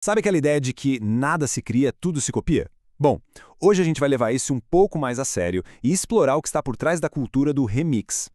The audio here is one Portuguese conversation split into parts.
Sabe aquela ideia de que nada se cria, tudo se copia? Bom, hoje a gente vai levar isso um pouco mais a sério e explorar o que está por trás da cultura do remix.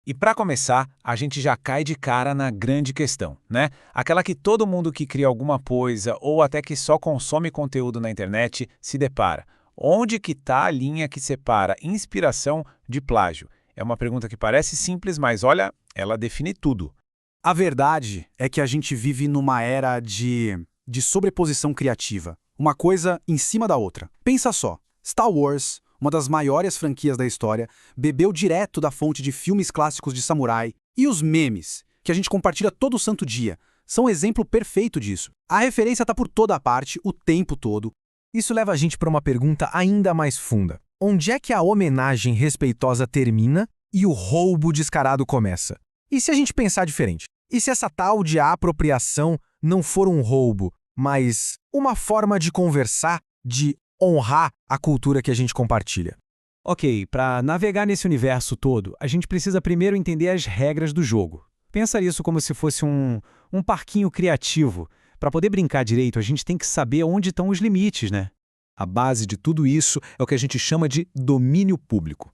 E para começar, a gente já cai de cara na grande questão, né? Aquela que todo mundo que cria alguma coisa ou até que só consome conteúdo na internet se depara. Onde que está a linha que separa inspiração de plágio? É uma pergunta que parece simples, mas olha, ela define tudo. A verdade é que a gente vive numa era de sobreposição criativa. Uma coisa em cima da outra. Pensa só, Star Wars, uma das maiores franquias da história, bebeu direto da fonte de filmes clássicos de samurai. E os memes, que a gente compartilha todo santo dia, são um exemplo perfeito disso. A referência está por toda parte, o tempo todo. Isso leva a gente para uma pergunta ainda mais funda. Onde é que a homenagem respeitosa termina e o roubo descarado começa? E se a gente pensar diferente? E se essa tal de apropriação não for um roubo, mas uma forma de conversar, de honrar a cultura que a gente compartilha? Ok, para navegar nesse universo todo, a gente precisa primeiro entender as regras do jogo. Pensa isso como se fosse um parquinho criativo. Para poder brincar direito, a gente tem que saber onde estão os limites, né? A base de tudo isso é o que a gente chama de domínio público.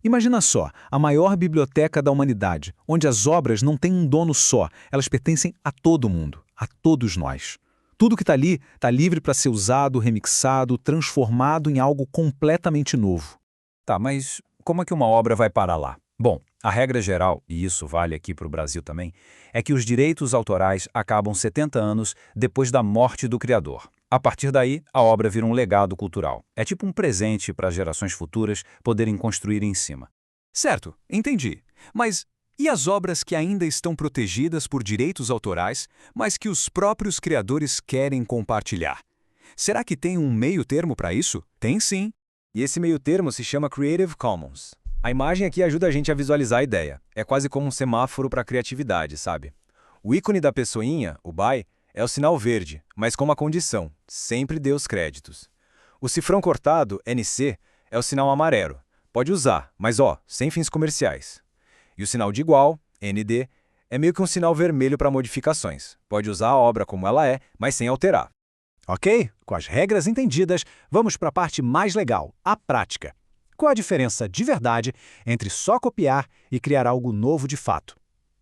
Imagina só, a maior biblioteca da humanidade, onde as obras não têm um dono só, elas pertencem a todo mundo, a todos nós. Tudo que está ali está livre para ser usado, remixado, transformado em algo completamente novo. Tá, mas como é que uma obra vai parar lá? Bom, a regra geral, e isso vale aqui para o Brasil também, é que os direitos autorais acabam 70 anos depois da morte do criador. A partir daí, a obra vira um legado cultural. É tipo um presente para as gerações futuras poderem construir em cima. Certo, entendi. Mas e as obras que ainda estão protegidas por direitos autorais, mas que os próprios criadores querem compartilhar? Será que tem um meio termo para isso? Tem sim. E esse meio termo se chama Creative Commons. A imagem aqui ajuda a gente a visualizar a ideia. É quase como um semáforo para a criatividade, sabe? O ícone da pessoinha, o by, é o sinal verde, mas com uma condição: sempre dê os créditos. O cifrão cortado, NC, é o sinal amarelo. Pode usar, mas sem fins comerciais. E o sinal de igual, ND, é meio que um sinal vermelho para modificações. Pode usar a obra como ela é, mas sem alterar. Ok? Com as regras entendidas, vamos para a parte mais legal, a prática. Qual a diferença de verdade entre só copiar e criar algo novo de fato?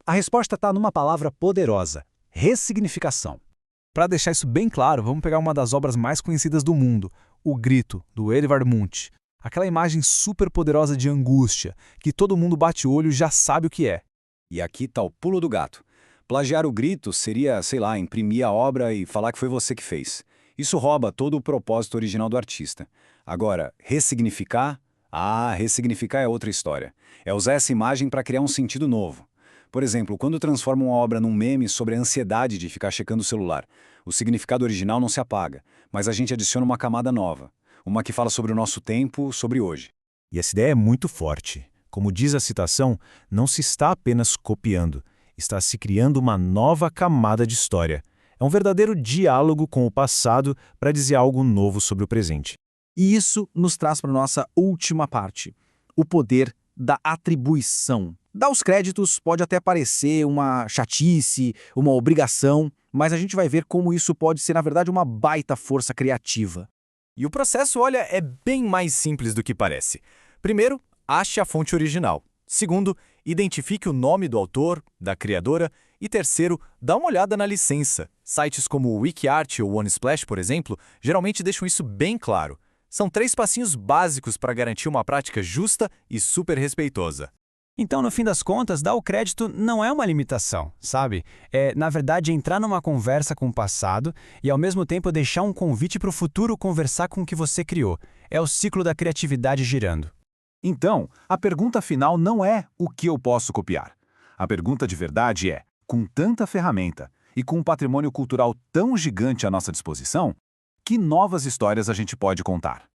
A resposta está numa palavra poderosa: ressignificação. Para deixar isso bem claro, vamos pegar uma das obras mais conhecidas do mundo, O Grito, do Edvard Munch. Aquela imagem super poderosa de angústia, que todo mundo bate o olho e já sabe o que é. E aqui está o pulo do gato. Plagiar o grito seria, sei lá, imprimir a obra e falar que foi você que fez. Isso rouba todo o propósito original do artista. Agora, ressignificar? Ressignificar é outra história. É usar essa imagem para criar um sentido novo. Por exemplo, quando transforma uma obra num meme sobre a ansiedade de ficar checando o celular, o significado original não se apaga, mas a gente adiciona uma camada nova. Uma que fala sobre o nosso tempo, sobre hoje. E essa ideia é muito forte. Como diz a citação, não se está apenas copiando, está se criando uma nova camada de história. É um verdadeiro diálogo com o passado para dizer algo novo sobre o presente. E isso nos traz para a nossa última parte, o poder da atribuição. Dar os créditos pode até parecer uma chatice, uma obrigação, mas a gente vai ver como isso pode ser, na verdade, uma baita força criativa. E o processo, olha, é bem mais simples do que parece. Primeiro, ache a fonte original. Segundo, identifique o nome do autor, da criadora. E terceiro, dá uma olhada na licença. Sites como o WikiArt ou OneSplash, por exemplo, geralmente deixam isso bem claro. São 3 passinhos básicos para garantir uma prática justa e super respeitosa. Então, no fim das contas, dar o crédito não é uma limitação, sabe? É, na verdade, entrar numa conversa com o passado e, ao mesmo tempo, deixar um convite para o futuro conversar com o que você criou. É o ciclo da criatividade girando. Então, a pergunta final não é o que eu posso copiar. A pergunta de verdade é, com tanta ferramenta e com um patrimônio cultural tão gigante à nossa disposição, que novas histórias a gente pode contar?